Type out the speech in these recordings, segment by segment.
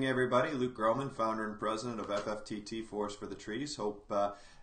evening, everybody. Luke Gromen, founder and president of FFTT, Forest for the Trees. Hope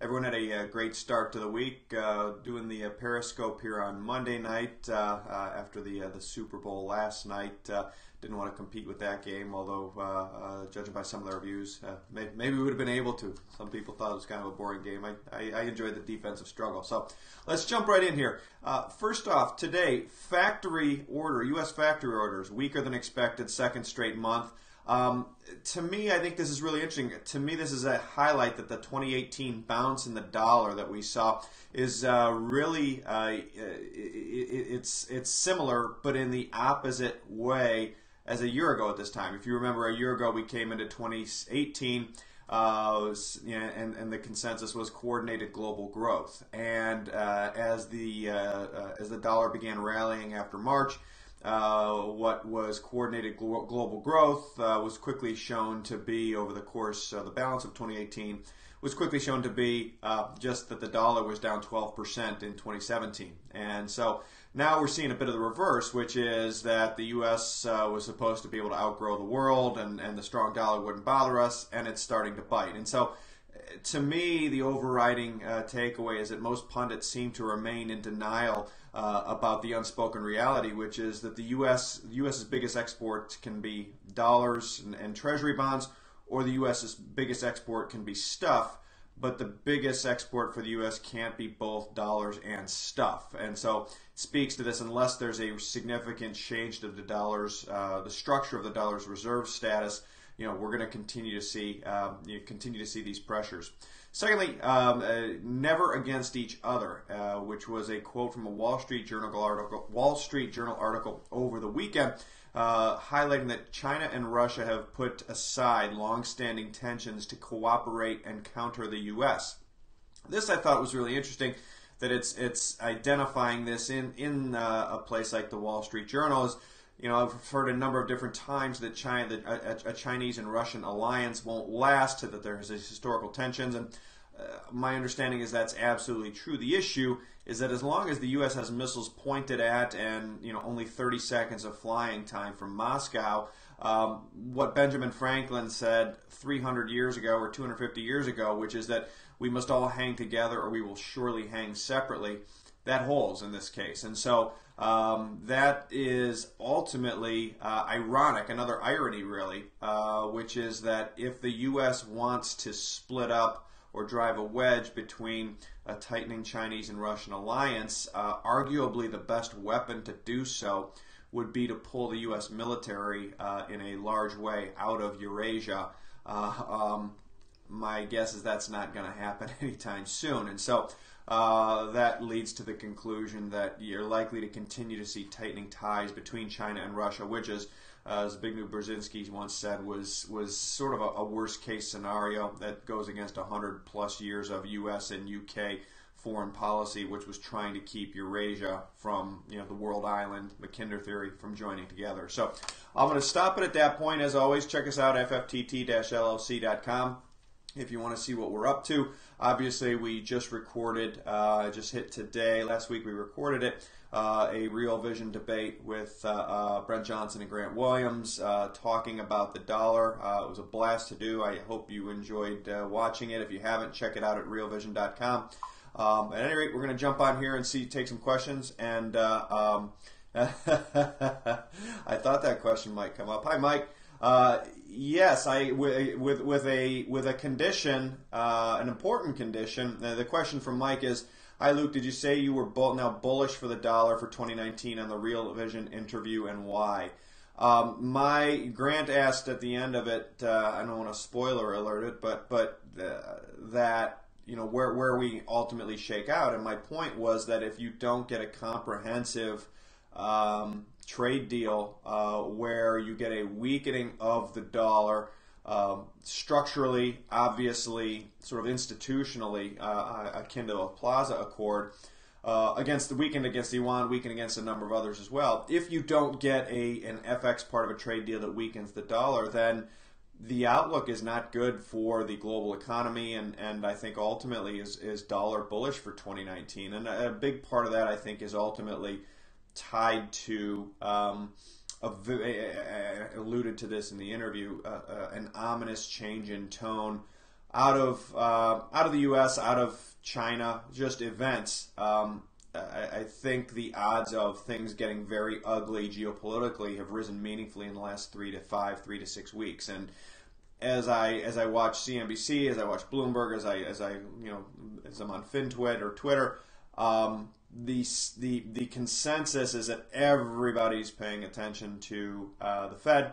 everyone had a great start to the week. Doing the Periscope here on Monday night after the Super Bowl last night. Didn't want to compete with that game, although judging by some of the reviews, maybe we would have been able to. Some people thought it was kind of a boring game. I enjoyed the defensive struggle. So let's jump right in here. First off, today, factory order, U.S. factory orders, weaker than expected, second straight month. To me, I think this is really interesting. To me, this is a highlight that the 2018 bounce in the dollar that we saw is really, it's similar, but in the opposite way as a year ago at this time. If you remember, a year ago we came into 2018 and the consensus was coordinated global growth. And as the dollar began rallying after March, what was coordinated global growth was quickly shown to be, over the course of the balance of 2018, was quickly shown to be just that the dollar was down 12% in 2017. And so now we're seeing a bit of the reverse, which is that the U.S. Was supposed to be able to outgrow the world, and the strong dollar wouldn't bother us, and it's starting to bite. And so to me, the overriding takeaway is that most pundits seem to remain in denial about the unspoken reality, which is that the U.S.'s biggest export can be dollars and treasury bonds, or the U.S.'s biggest export can be stuff, but the biggest export for the U.S. can't be both dollars and stuff. And so it speaks to this, unless there's a significant change to the dollar's, the structure of the dollar's reserve status, we're going to continue to see these pressures. Secondly, never against each other, which was a quote from a Wall Street Journal article over the weekend, highlighting that China and Russia have put aside long-standing tensions to cooperate and counter the U.S. This I thought was really interesting, that it's identifying this in a place like the Wall Street Journal. Is, I've heard a number of different times that a Chinese and Russian alliance won't last, that there's historical tensions, and my understanding is that's absolutely true. The issue is that as long as the U.S. has missiles pointed at and only 30 seconds of flying time from Moscow, what Benjamin Franklin said 300 years ago or 250 years ago, which is that we must all hang together or we will surely hang separately, that holds in this case. And so that is ultimately ironic, another irony really, which is that if the U.S. wants to split up or drive a wedge between a tightening Chinese and Russian alliance, arguably the best weapon to do so would be to pull the U.S. military in a large way out of Eurasia. My guess is that's not going to happen anytime soon. And so that leads to the conclusion that you're likely to continue to see tightening ties between China and Russia, which is, as Zbigniew Brzezinski once said, was sort of a worst case scenario that goes against 100+ years of U.S. and U.K. foreign policy, which was trying to keep Eurasia from, the world island, Mackinder theory, from joining together. So I'm going to stop it at that point. As always, check us out, FFTT-LLC.com. If you want to see what we're up to. Obviously, we just recorded, just hit today, last week we recorded it, a Real Vision debate with Brent Johnson and Grant Williams talking about the dollar. It was a blast to do. I hope you enjoyed watching it. If you haven't, check it out at realvision.com. At any rate, we're going to jump on here and take some questions. And I thought that question might come up. Hi, Mike. Yes, with a condition, an important condition. The question from Mike is, hi Luke, did you say you were now bullish for the dollar for 2019 on the Real Vision interview, and why? My Grant asked at the end of it, I don't want to spoiler alert it, but that where we ultimately shake out, and my point was that if you don't get a comprehensive trade deal where you get a weakening of the dollar structurally, obviously, sort of institutionally, akin to a Plaza Accord, against the weakened against the yuan, weakened against a number of others as well. If you don't get an FX part of a trade deal that weakens the dollar, then the outlook is not good for the global economy, and I think ultimately is dollar bullish for 2019. And a big part of that, I think, is ultimately tied to alluded to this in the interview, an ominous change in tone out of the U.S., out of China, just events. I think the odds of things getting very ugly geopolitically have risen meaningfully in the last 3 to 6 weeks. And as I watch CNBC, as I watch Bloomberg, as I'm on FinTwit or Twitter, the consensus is that everybody's paying attention to the Fed,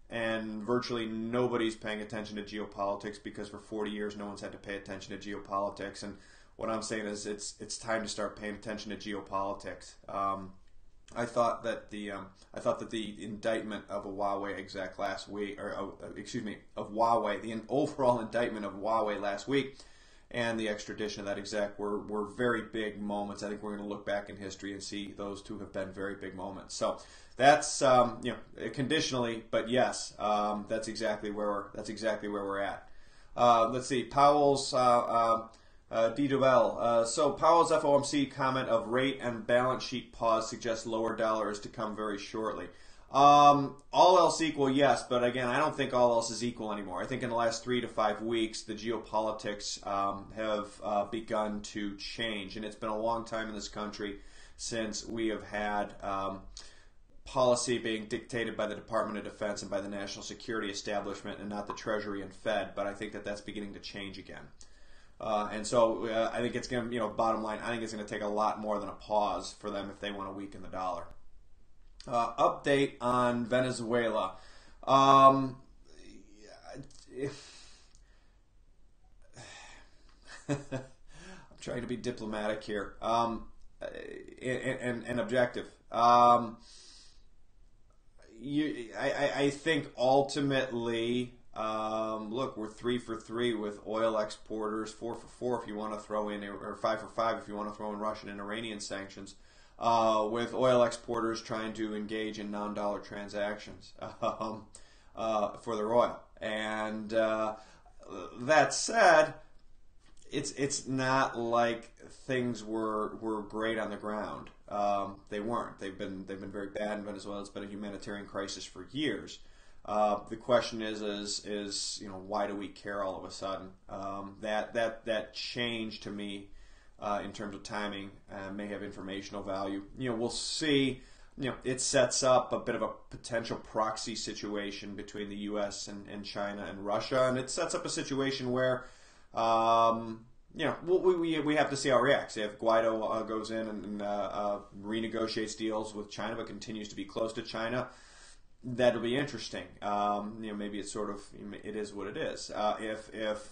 and virtually nobody's paying attention to geopolitics, because for 40 years no one's had to pay attention to geopolitics. And what I'm saying is it's time to start paying attention to geopolitics. I thought that the indictment of a Huawei exec last week, or of Huawei, the overall indictment of Huawei last week, and the extradition of that exec were very big moments. I think we're going to look back in history and see those two have been very big moments. So that's conditionally, but yes, that's exactly where we're at. Let's see, Powell's D. Duvel. So Powell's FOMC comment of rate and balance sheet pause suggests lower dollar is to come very shortly. All else equal, yes, but again, I don't think all else is equal anymore. I think in the last 3 to 5 weeks, the geopolitics have begun to change, and it's been a long time in this country since we have had policy being dictated by the Department of Defense and by the national security establishment, and not the Treasury and Fed. But I think that that's beginning to change again. And so I think it's going to, bottom line, I think it's going to take a lot more than a pause for them if they want to weaken the dollar. Update on Venezuela. I'm trying to be diplomatic here and objective. I think ultimately, look, we're 3 for 3 with oil exporters, 4 for 4 if you want to throw in, or 5 for 5 if you want to throw in Russian and Iranian sanctions. With oil exporters trying to engage in non-dollar transactions for their oil. And that said, it's not like things were great on the ground. They weren't. They've been very bad in Venezuela. It's been a humanitarian crisis for years. The question is why do we care all of a sudden? That change to me, in terms of timing, may have informational value. We'll see. It sets up a bit of a potential proxy situation between the U.S. and China and Russia, and it sets up a situation where, we have to see how it reacts. If Guaido goes in and renegotiates deals with China, but continues to be close to China, that'll be interesting. Maybe it's it is what it is. If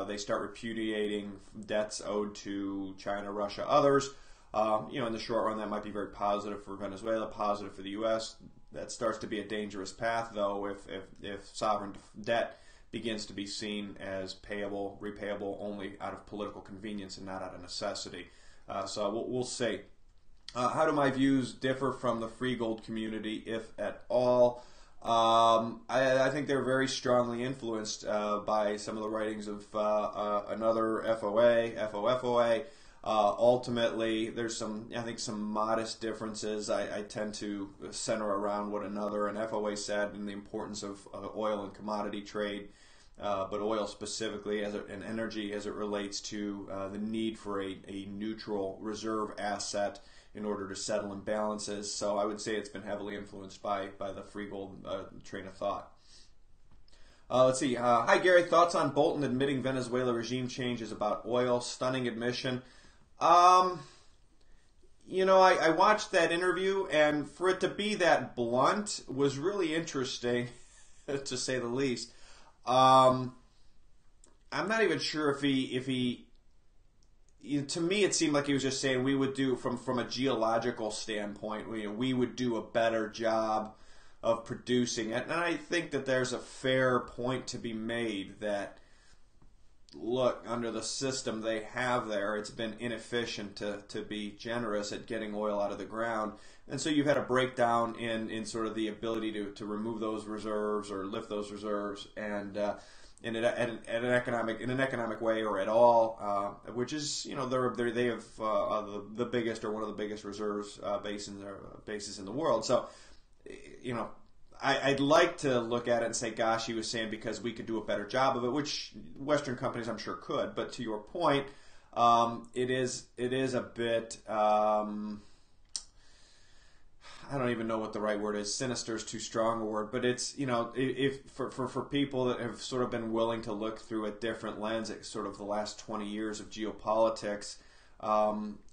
they start repudiating debts owed to China, Russia, others, in the short run, that might be very positive for Venezuela, positive for the U.S. That starts to be a dangerous path, though, if sovereign debt begins to be seen as repayable only out of political convenience and not out of necessity. So we'll see. How do my views differ from the free gold community, if at all? I think they're very strongly influenced by some of the writings of another FOFOA. Ultimately, there's some modest differences. I tend to center around what an FOA said and the importance of oil and commodity trade, but oil specifically and energy as it relates to the need for a neutral reserve asset in order to settle imbalances. So I would say it's been heavily influenced by the free gold train of thought. Let's see. Hi, Gary. Thoughts on Bolton admitting Venezuela regime change is about oil? Stunning admission. I watched that interview, and for it to be that blunt was really interesting, to say the least. I'm not even sure if he to me, it seemed like he was just saying we would do, from a geological standpoint, we would do a better job of producing it. And I think that there's a fair point to be made that, look, under the system they have there, it's been inefficient to be generous at getting oil out of the ground. And so you've had a breakdown in sort of the ability to remove those reserves or lift those reserves, and in an economic way or at all, which is, they have the biggest or one of the biggest reserves bases in the world. So you know, I'd like to look at it and say, gosh, he was saying because we could do a better job of it, which Western companies I'm sure could. But to your point, it is a bit. I don't even know what the right word is. Sinister is too strong a word, but it's, if for people that have sort of been willing to look through a different lens at sort of the last 20 years of geopolitics,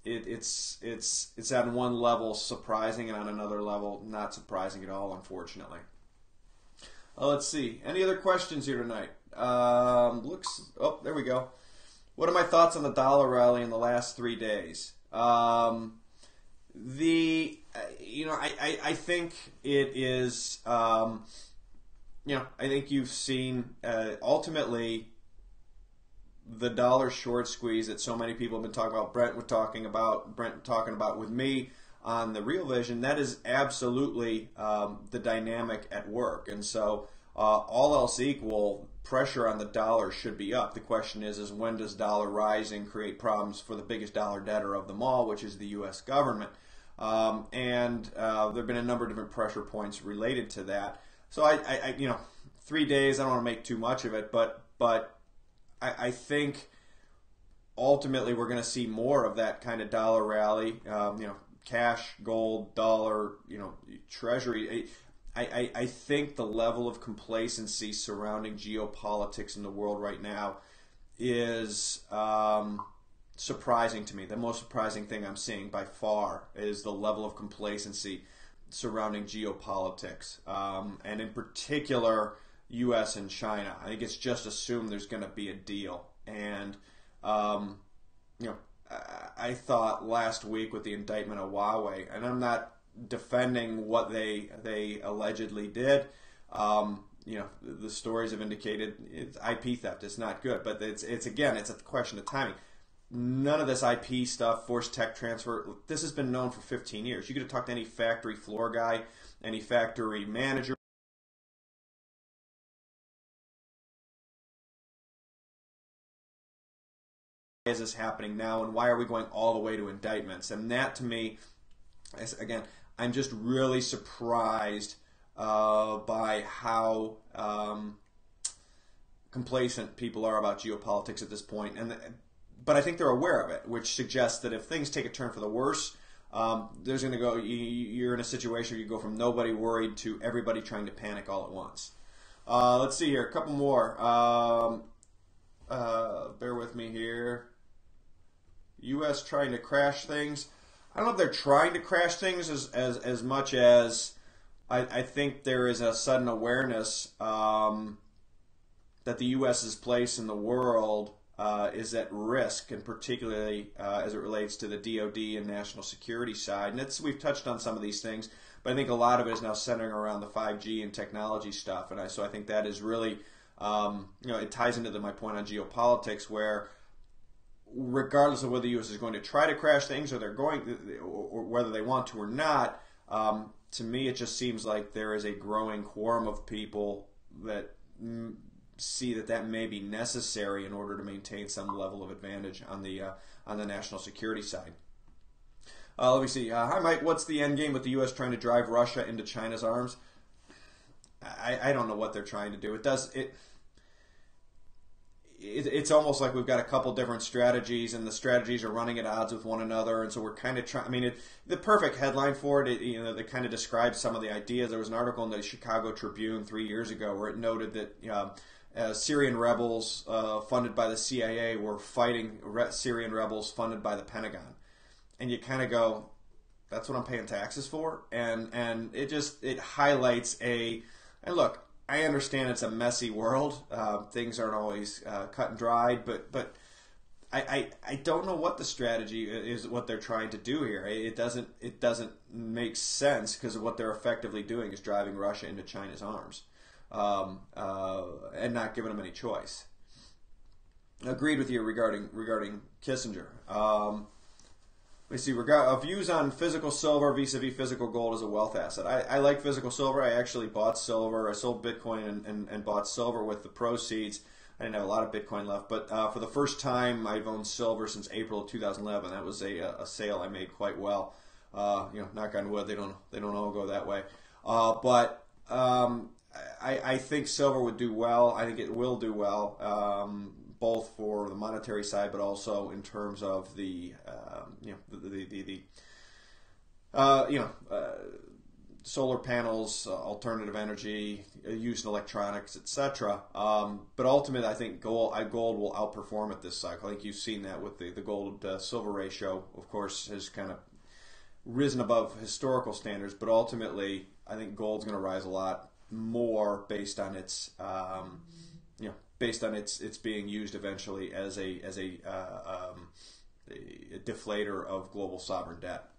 it's on one level surprising and on another level not surprising at all, unfortunately. Let's see. Any other questions here tonight? There we go. What are my thoughts on the dollar rally in the last 3 days? I think it is, I think you've seen, ultimately, the dollar short squeeze that so many people have been talking about, Brent talking about with me on the Real Vision, that is absolutely the dynamic at work. And so, all else equal, pressure on the dollar should be up. The question is when does dollar rising create problems for the biggest dollar debtor of them all, which is the U.S. government? There have been a number of different pressure points related to that. So I 3 days, I don't want to make too much of it, but I think ultimately we're going to see more of that kind of dollar rally. Cash, gold, dollar, treasury. I think the level of complacency surrounding geopolitics in the world right now is surprising to me. The most surprising thing I'm seeing by far is the level of complacency surrounding geopolitics, and in particular, U.S. and China. I think it's just assumed there's going to be a deal, and I thought last week with the indictment of Huawei, and I'm not defending what they allegedly did. The stories have indicated it's IP theft. It's not good, but it's a question of timing. None of this IP stuff, forced tech transfer, this has been known for 15 years. You could have talked to any factory floor guy, any factory manager. Why is this happening now, and why are we going all the way to indictments? And that, to me, is, again, I'm just really surprised by how complacent people are about geopolitics at this point. But I think they're aware of it, which suggests that if things take a turn for the worse, there's going to go. You're in a situation where you go from nobody worried to everybody trying to panic all at once. Let's see here, a couple more. Bear with me here. U.S. trying to crash things. I don't know if they're trying to crash things as much as I think there is a sudden awareness that the U.S.'s place in the world is at risk, and particularly as it relates to the DoD and national security side. And we've touched on some of these things, but I think a lot of it is now centering around the 5G and technology stuff. And so I think that is really, it ties into my point on geopolitics, where regardless of whether the U.S. is going to try to crash things or or whether they want to or not, to me it just seems like there is a growing quorum of people that see that may be necessary in order to maintain some level of advantage on the national security side. Let me see. Hi, Mike. What's the end game with the U.S. trying to drive Russia into China's arms? I don't know what they're trying to do. It's almost like we've got a couple different strategies, and the strategies are running at odds with one another, and so we're kind of trying. I mean, the perfect headline for it, that kind of describes some of the ideas. There was an article in the Chicago Tribune 3 years ago where it noted that Syrian rebels funded by the CIA were fighting Syrian rebels funded by the Pentagon, and you kind of go, "That's what I'm paying taxes for," and it highlights and look. I understand it's a messy world. Things aren't always cut and dried, but I don't know what the strategy is, what they're trying to do here. It doesn't make sense, because of what they're effectively doing is driving Russia into China's arms, and not giving them any choice. Agreed with you regarding Kissinger. Let me see. Views on physical silver vis-a-vis physical gold as a wealth asset. I like physical silver. I actually bought silver. I sold Bitcoin and bought silver with the proceeds. I didn't have a lot of Bitcoin left, but for the first time, I've owned silver since April of 2011. That was a sale I made quite well. Knock on wood, they don't all go that way. I think silver would do well. I think it will do well, both for the monetary side, but also in terms of the solar panels, alternative energy, use in electronics, etc. But ultimately, I think gold will outperform it this cycle. I think you've seen that with the gold-silver ratio, of course, has kind of risen above historical standards. But ultimately, I think gold's going to rise a lot more based on its its being used eventually as a deflator of global sovereign debt.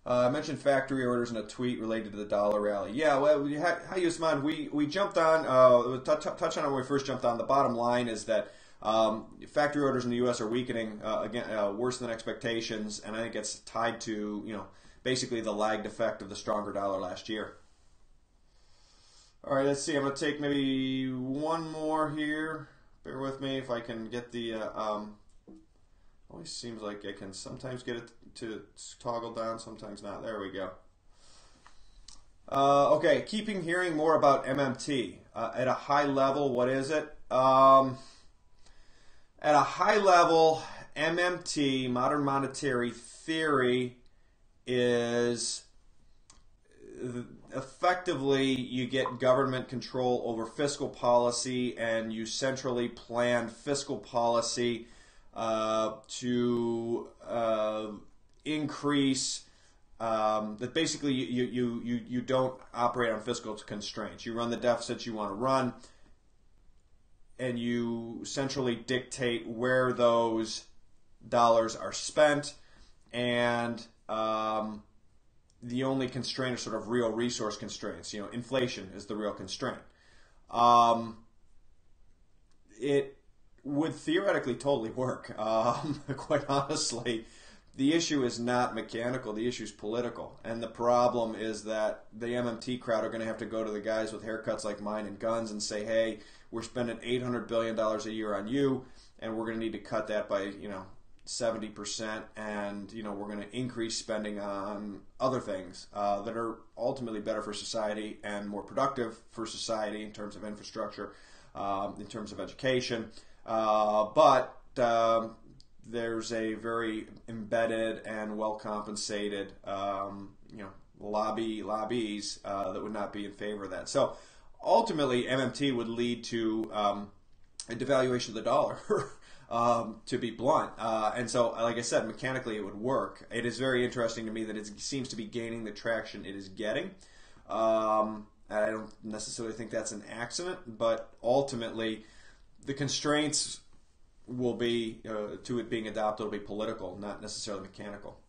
I mentioned factory orders in a tweet related to the dollar rally. Yeah, well, hi Usman. We jumped on, touch on it when we first jumped on. The bottom line is that factory orders in the U.S. are weakening again, worse than expectations, and I think it's tied to basically the lagged effect of the stronger dollar last year. All right, let's see. I'm going to take maybe one more here. Bear with me if I can get the. Always seems like I can sometimes get it to toggle down, sometimes not. There we go. Okay, keeping hearing more about MMT. At a high level, what is it? At a high level, MMT, modern monetary theory, is effectively you get government control over fiscal policy and you centrally plan fiscal policy to increase that basically you don't operate on fiscal constraints. You run the deficits you want to run, and you centrally dictate where those dollars are spent, and the only constraint are sort of real resource constraints. Inflation is the real constraint. It would theoretically totally work. Quite honestly, the issue is not mechanical. The issue is political. And the problem is that the MMT crowd are going to have to go to the guys with haircuts like mine and guns and say, hey, we're spending $800 billion a year on you, and we're going to need to cut that by 70%, and we're going to increase spending on other things that are ultimately better for society and more productive for society in terms of infrastructure, in terms of education. But there's a very embedded and well compensated lobbies that would not be in favor of that. So ultimately, MMT would lead to a devaluation of the dollar. To be blunt. And so, like I said, mechanically it would work. It is very interesting to me that it seems to be gaining the traction it is getting. I don't necessarily think that's an accident, but ultimately the constraints will be, to it being adopted, will be political, not necessarily mechanical.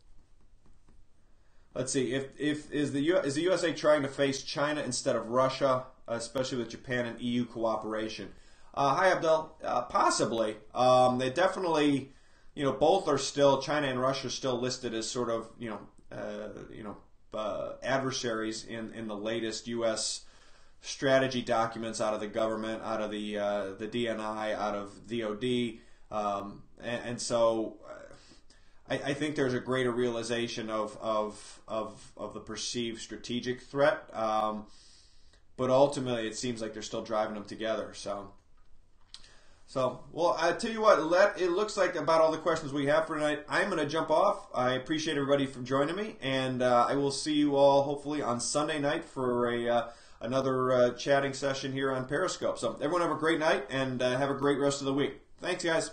Let's see. Is the USA trying to face China instead of Russia, especially with Japan and EU cooperation? Hi, Abdel. Possibly. They definitely, both are still, China and Russia are still listed as sort of, adversaries in the latest U.S. strategy documents out of the government, out of the DNI, out of DOD, and so I think there's a greater realization of the perceived strategic threat, but ultimately it seems like they're still driving them together. So, well, I tell you what, it looks like about all the questions we have for tonight. I'm going to jump off. I appreciate everybody for joining me, and I will see you all hopefully on Sunday night for another chatting session here on Periscope. So, everyone have a great night, and have a great rest of the week. Thanks, guys.